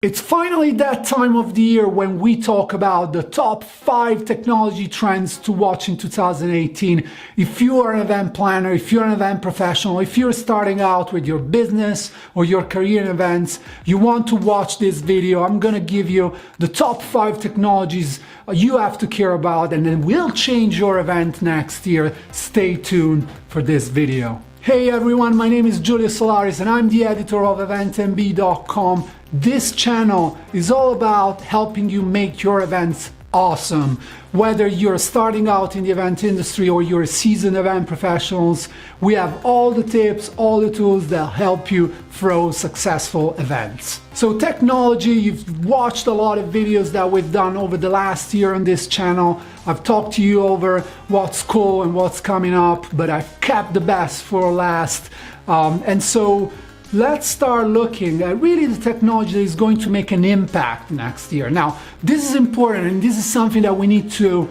It's finally that time of the year when we talk about the top 5 technology trends to watch in 2018. If you are an event planner, if you're an event professional, if you're starting out with your business or your career in events, you want to watch this video. I'm going to give you the top 5 technologies you have to care about, and then we'll change your event next year. Stay tuned for this video. Hey everyone, my name is Giulio Solaris and I'm the editor of eventmb.com. This channel is all about helping you make your events awesome. Whether you're starting out in the event industry or you're seasoned event professionals, we have all the tips, all the tools that help you throw successful events. So technology, you've watched a lot of videos that we've done over the last year on this channel. I've talked to you over what's cool and what's coming up, but I've kept the best for last. And so let's start looking at really the technology that is going to make an impact next year. Now, this is important and this is something that we need to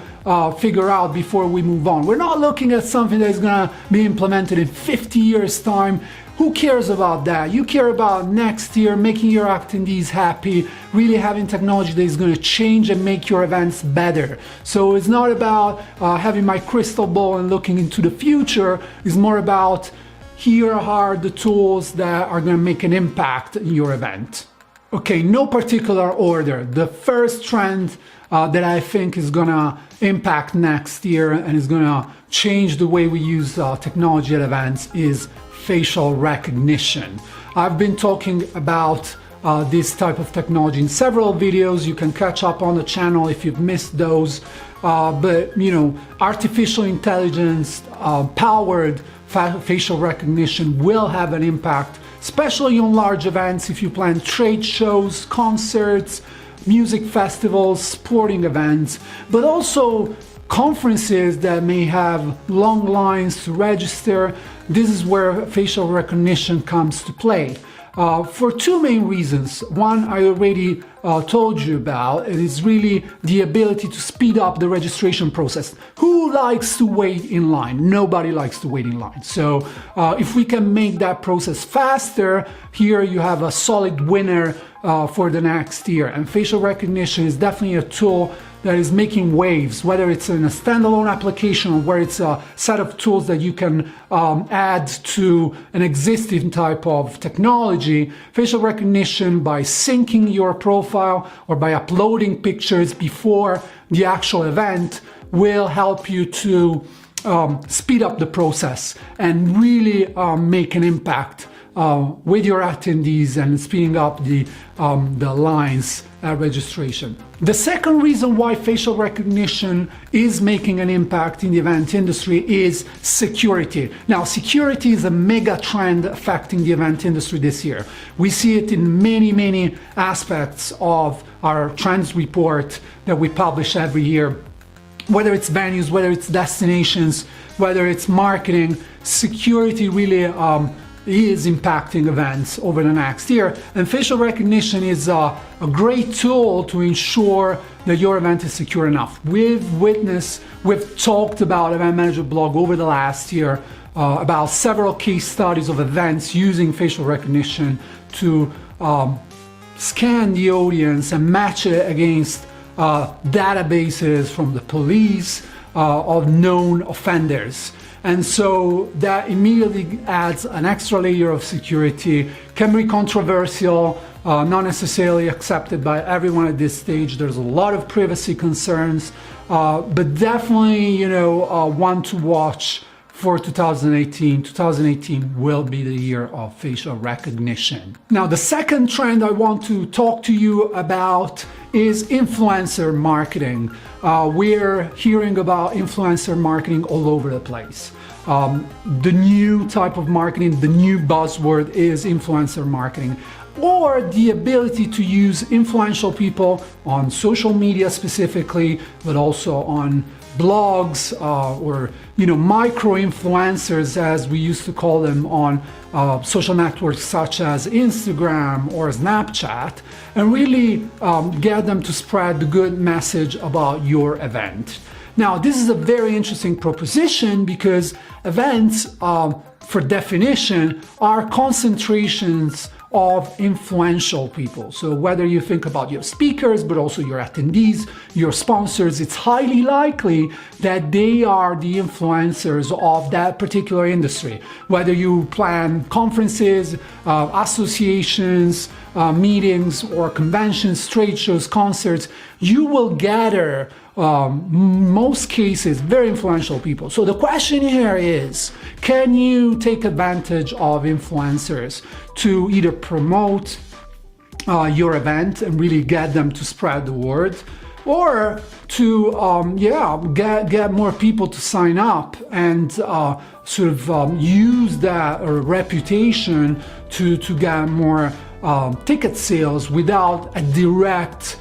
figure out before we move on. We're not looking at something that is going to be implemented in 50 years' time. Who cares about that? You care about next year, making your attendees happy, really having technology that is going to change and make your events better. So it's not about having my crystal ball and looking into the future. It's more about here are the tools that are going to make an impact in your event. Okay, no particular order. The first trend that I think is going to impact next year and is going to change the way we use technology at events is facial recognition. I've been talking about this type of technology in several videos. You can catch up on the channel if you've missed those. But you know, artificial intelligence powered facial recognition will have an impact, especially on large events. If you plan trade shows, concerts, music festivals, sporting events, but also conferences that may have long lines to register. This is where facial recognition comes to play. For two main reasons. One, I already told you about. It is really the ability to speed up the registration process. Who likes to wait in line? Nobody likes to wait in line. So if we can make that process faster, here you have a solid winner for the next year. And facial recognition is definitely a tool that is making waves, whether it's in a standalone application or where it's a set of tools that you can add to an existing type of technology. Facial recognition, by syncing your profile or by uploading pictures before the actual event, will help you to speed up the process and really make an impact with your attendees and speeding up the lines at registration. The second reason why facial recognition is making an impact in the event industry is security. Now, security is a mega trend affecting the event industry this year. We see it in many aspects of our trends report that we publish every year. Whether it's venues, whether it's destinations, whether it's marketing, security really is impacting events over the next year, and facial recognition is a great tool to ensure that your event is secure enough. We've talked about Event Manager Blog over the last year about several case studies of events using facial recognition to scan the audience and match it against databases from the police of known offenders. And so that immediately adds an extra layer of security. Can be controversial, not necessarily accepted by everyone at this stage. There's a lot of privacy concerns, but definitely, you know, one to watch for 2018. 2018 will be the year of facial recognition. Now, the second trend I want to talk to you about is influencer marketing. We're hearing about influencer marketing all over the place. The new type of marketing, the new buzzword is influencer marketing, or the ability to use influential people on social media specifically, but also on blogs or micro influencers, as we used to call them, on social networks such as Instagram or Snapchat, and really get them to spread the good message about your event. Now, this is a very interesting proposition because events, for definition, are concentrations of influential people. So whether you think about your speakers, but also your attendees, your sponsors, it's highly likely that they are the influencers of that particular industry. Whether you plan conferences, associations, meetings or conventions, trade shows, concerts, you will gather most cases very influential people. So the question here is, can you take advantage of influencers to either promote your event and really get them to spread the word, or to get more people to sign up and use that reputation to get more ticket sales without a direct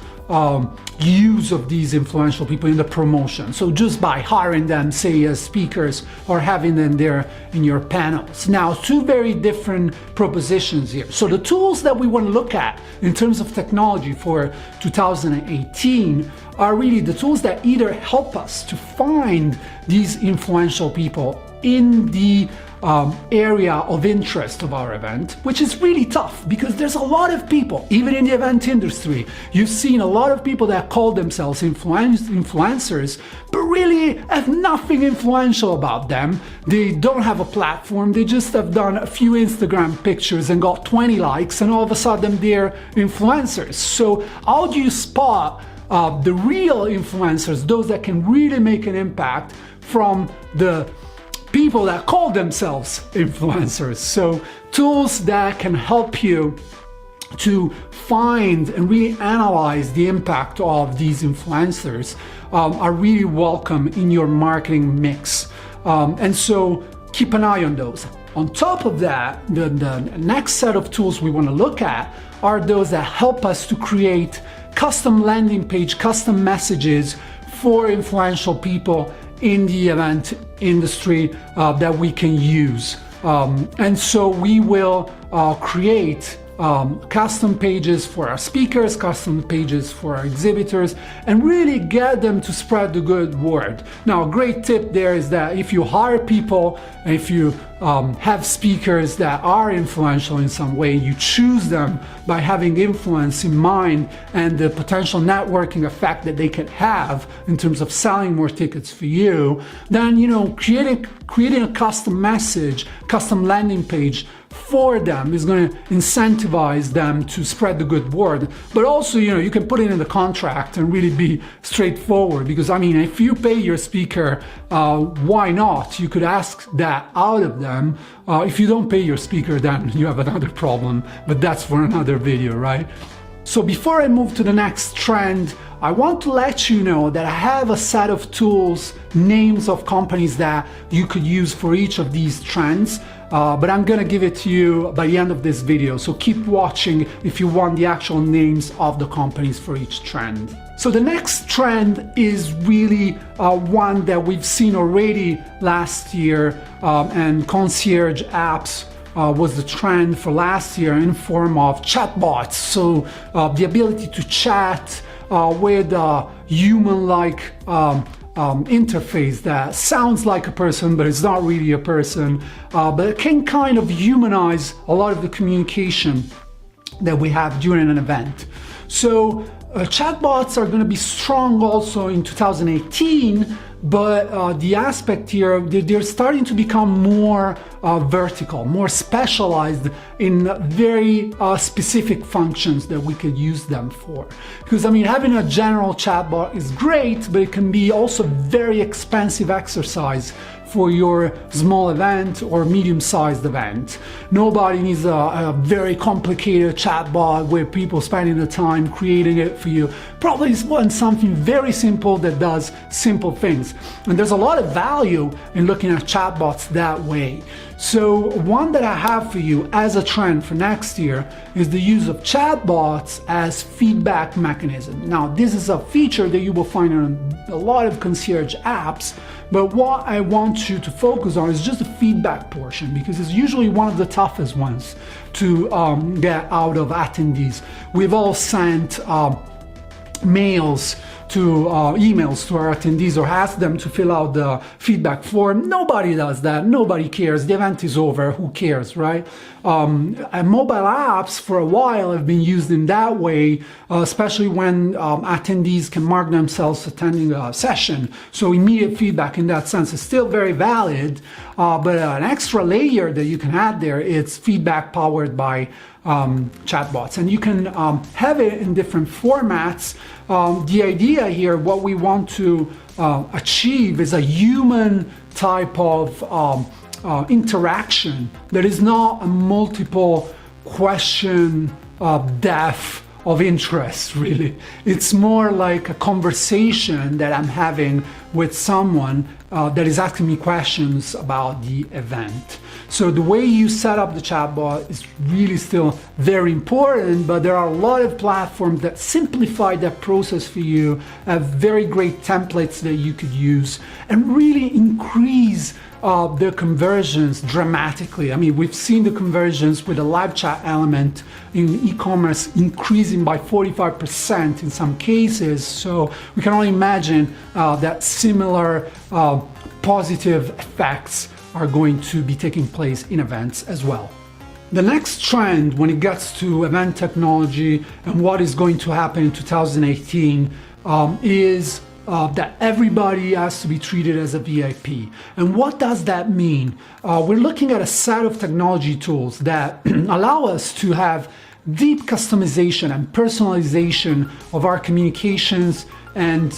use of these influential people in the promotion. So just by hiring them, say as speakers, or having them there in your panels. Now, two very different propositions here. So the tools that we want to look at in terms of technology for 2018 are really the tools that either help us to find these influential people in the area of interest of our event, which is really tough because there's a lot of people, even in the event industry, you've seen a lot of people that call themselves influencers, but really have nothing influential about them. They don't have a platform, they just have done a few Instagram pictures and got 20 likes, and all of a sudden they're influencers. So how do you spot the real influencers, those that can really make an impact, from the people that call themselves influencers? So tools that can help you to find and really analyze the impact of these influencers are really welcome in your marketing mix. And so keep an eye on those. On top of that, the next set of tools we want to look at are those that help us to create custom landing page, custom messages for influential people in the event industry that we can use. And so we will create custom pages for our speakers, custom pages for our exhibitors, and really get them to spread the good word. Now, a great tip there is that if you hire people, if you have speakers that are influential in some way, you choose them by having influence in mind and the potential networking effect that they can have in terms of selling more tickets for you, then creating a custom message, custom landing page for them is going to incentivize them to spread the good word. But also, you can put it in the contract and really be straightforward, because if you pay your speaker, why not? You could ask that out of them. If you don't pay your speaker, then you have another problem, but that's for another video, right? So before I move to the next trend, I want to let you know that I have a set of tools, names of companies that you could use for each of these trends. But I'm gonna give it to you by the end of this video, so keep watching if you want the actual names of the companies for each trend. So the next trend is really one that we've seen already last year, and concierge apps was the trend for last year in form of chatbots. So the ability to chat with a human-like interface that sounds like a person, but it's not really a person, but it can kind of humanize a lot of the communication that we have during an event. So chatbots are going to be strong also in 2018, but the aspect here, they're starting to become more vertical, more specialized in very specific functions that we could use them for. Because having a general chatbot is great, but it can be also very expensive exercise for your small event or medium-sized event. Nobody needs a very complicated chatbot where people spending the time creating it for you. Probably want something very simple that does simple things. And there's a lot of value in looking at chatbots that way. So one that I have for you as a trend for next year is the use of chatbots as feedback mechanism. Now, this is a feature that you will find on a lot of concierge apps, but what I want you to focus on is just the feedback portion, because it's usually one of the toughest ones to get out of attendees. We've all sent mails emails to our attendees or ask them to fill out the feedback form. Nobody does that. Nobody cares. The event is over. Who cares, right? And mobile apps for a while have been used in that way, especially when attendees can mark themselves attending a session. So immediate feedback in that sense is still very valid, but an extra layer that you can add there is feedback powered by chatbots, and you can have it in different formats. The idea here, what we want to achieve, is a human type of interaction that is not a multiple question depth of interest, really. It's more like a conversation that I'm having with someone that is asking me questions about the event. So the way you set up the chatbot is really still very important, but there are a lot of platforms that simplify that process for you, have very great templates that you could use, and really increase their conversions dramatically. I mean, we've seen the conversions with a live chat element in e-commerce increasing by 45% in some cases. So we can only imagine that similar positive effects are going to be taking place in events as well. The next trend when it gets to event technology and what is going to happen in 2018 is that everybody has to be treated as a VIP. And what does that mean? We're looking at a set of technology tools that allow us to have deep customization and personalization of our communications and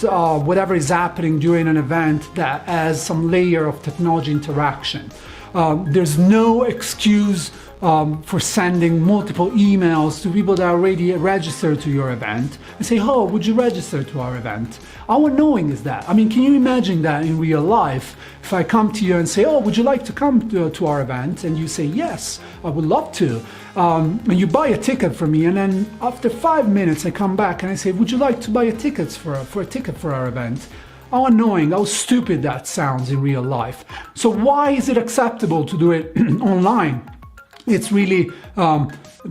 whatever is happening during an event that has some layer of technology interaction. There's no excuse for sending multiple emails to people that are already registered to your event and say, oh, would you register to our event? How annoying is that? I mean, can you imagine that in real life? If I come to you and say, oh, would you like to come to our event? And you say, yes, I would love to. And you buy a ticket for me, and then after 5 minutes I come back and I say, would you like to buy a ticket for our event? How annoying, how stupid that sounds in real life. So why is it acceptable to do it online? It's really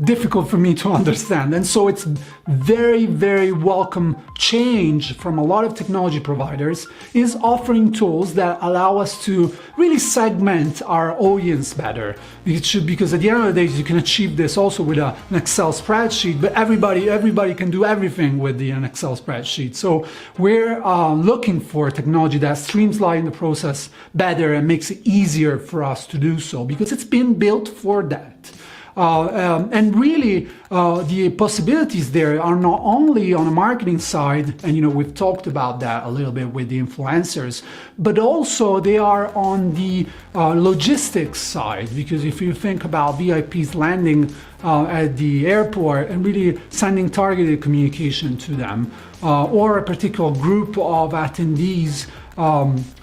difficult for me to understand. And so it's very, very welcome change from a lot of technology providers is offering tools that allow us to really segment our audience better. Because at the end of the day, you can achieve this also with an Excel spreadsheet, but everybody can do everything with an Excel spreadsheet. So we're looking for technology that streamlines the process better and makes it easier for us to do so, because it's been built for that. And really, the possibilities there are not only on the marketing side, and we've talked about that a little bit with the influencers, but also they are on the logistics side. Because if you think about VIPs landing at the airport and really sending targeted communication to them, or a particular group of attendees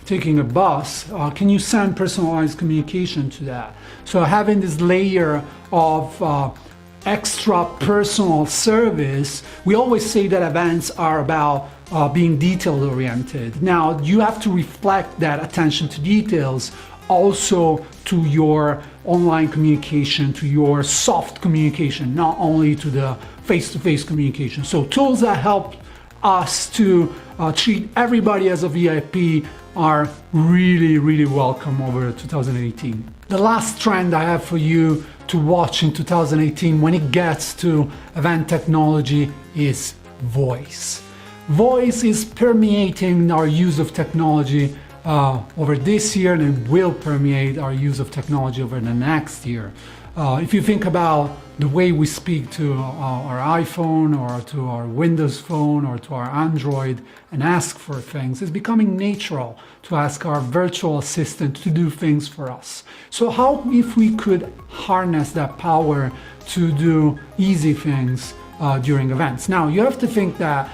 taking a bus, can you send personalized communication to that? So having this layer of extra personal service, we always say that events are about being detail oriented. Now you have to reflect that attention to details also to your online communication, to your soft communication, not only to the face-to-face communication. So tools that help us to treat everybody as a VIP are really, really welcome over 2018. The last trend I have for you to watch in 2018 when it gets to event technology is voice. Voice is permeating our use of technology over this year, and it will permeate our use of technology over the next year. If you think about the way we speak to our iPhone or to our Windows phone or to our Android and ask for things, it's becoming natural to ask our virtual assistant to do things for us. So how if we could harness that power to do easy things during events? Now, you have to think that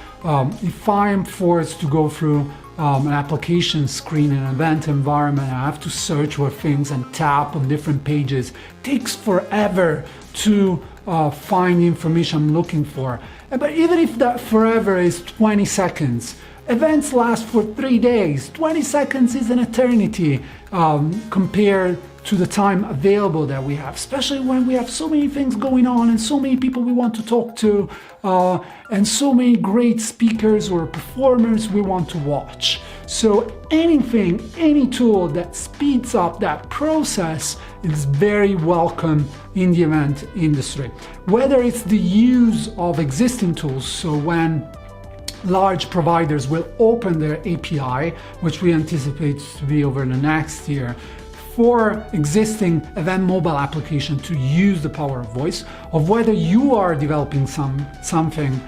if I'm forced to go through an application screen in an event environment, I have to search for things and tap on different pages. It takes forever to find the information I'm looking for. But even if that forever is 20 seconds, events last for 3 days. 20 seconds is an eternity compared to the time available that we have, especially when we have so many things going on and so many people we want to talk to, and so many great speakers or performers we want to watch. So anything, any tool that speeds up that process is very welcome in the event industry. Whether it's the use of existing tools, so when large providers will open their API, which we anticipate to be over the next year, for existing event mobile application to use the power of voice, of whether you are developing something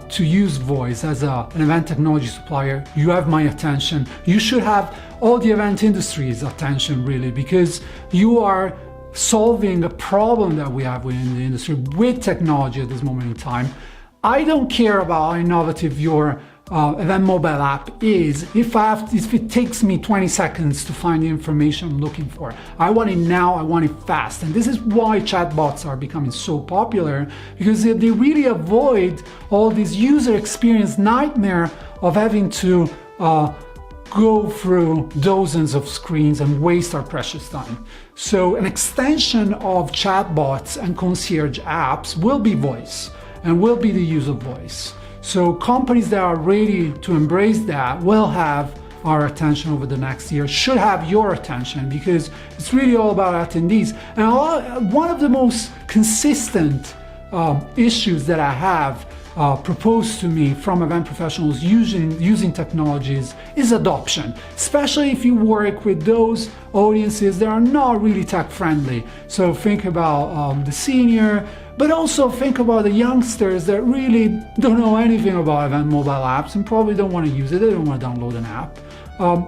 to use voice as an event technology supplier, you have my attention. You should have all the event industry's attention, really, because you are solving a problem that we have within the industry with technology at this moment in time. I don't care about how innovative your event mobile app is if it takes me 20 seconds to find the information I'm looking for. I want it now, I want it fast. And this is why chatbots are becoming so popular, because they really avoid all this user experience nightmare of having to go through dozens of screens and waste our precious time. So an extension of chatbots and concierge apps will be voice, and will be the use of voice. So companies that are ready to embrace that will have our attention over the next year, should have your attention, because it's really all about attendees. And one of the most consistent issues that I have proposed to me from event professionals using technologies is adoption, especially if you work with those audiences that are not really tech friendly. So think about the senior, but also think about the youngsters that really don't know anything about event mobile apps and probably don't want to use it, they don't want to download an app.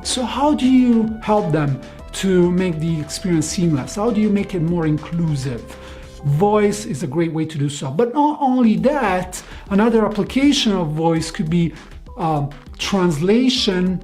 So how do you help them to make the experience seamless? How do you make it more inclusive? Voice is a great way to do so. But not only that, another application of voice could be translation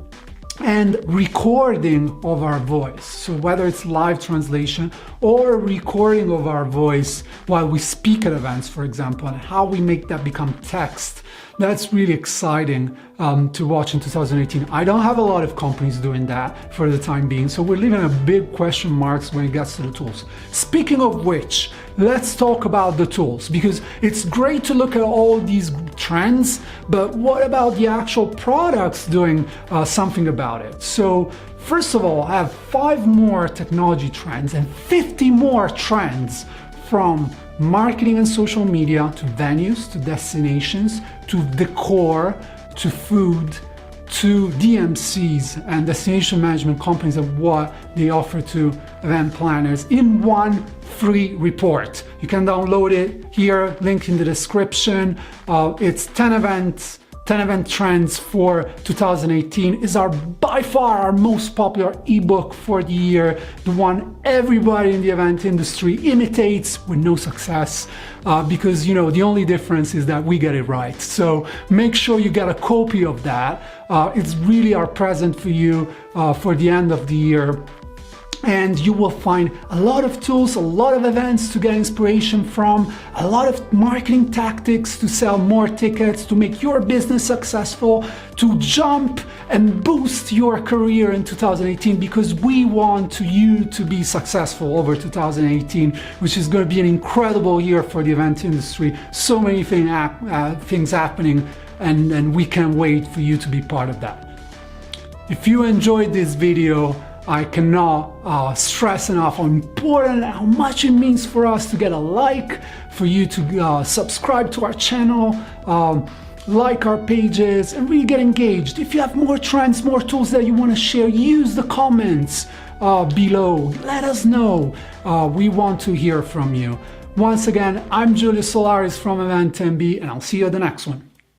and recording of our voice. So whether it's live translation or recording of our voice while we speak at events, for example, and how we make that become text. That's really exciting to watch in 2018. I don't have a lot of companies doing that for the time being, so we're leaving a big question marks when it gets to the tools. Speaking of which, let's talk about the tools, because it's great to look at all these trends, but what about the actual products doing something about it? So first of all, I have 5 more technology trends and 50 more trends, from marketing and social media to venues, to destinations, to decor, to food, to DMCs and destination management companies, and what they offer to event planners in one free report. You can download it here, link in the description. It's 10 event trends for 2018. Is by far our most popular ebook for the year, the one everybody in the event industry imitates with no success, because the only difference is that we get it right. So make sure you get a copy of that. It's really our present for you for the end of the year. And you will find a lot of tools, a lot of events to get inspiration from, a lot of marketing tactics to sell more tickets, to make your business successful, to jump and boost your career in 2018, because we want you to be successful over 2018, which is going to be an incredible year for the event industry. So many things happening, and we can't wait for you to be part of that. If you enjoyed this video, I cannot stress enough how important and how much it means for us to get a like, for you to subscribe to our channel, like our pages, and really get engaged. If you have more trends, more tools that you want to share, use the comments below. Let us know. We want to hear from you. Once again, I'm Giulio Solaris from Event MB, and I'll see you at the next one.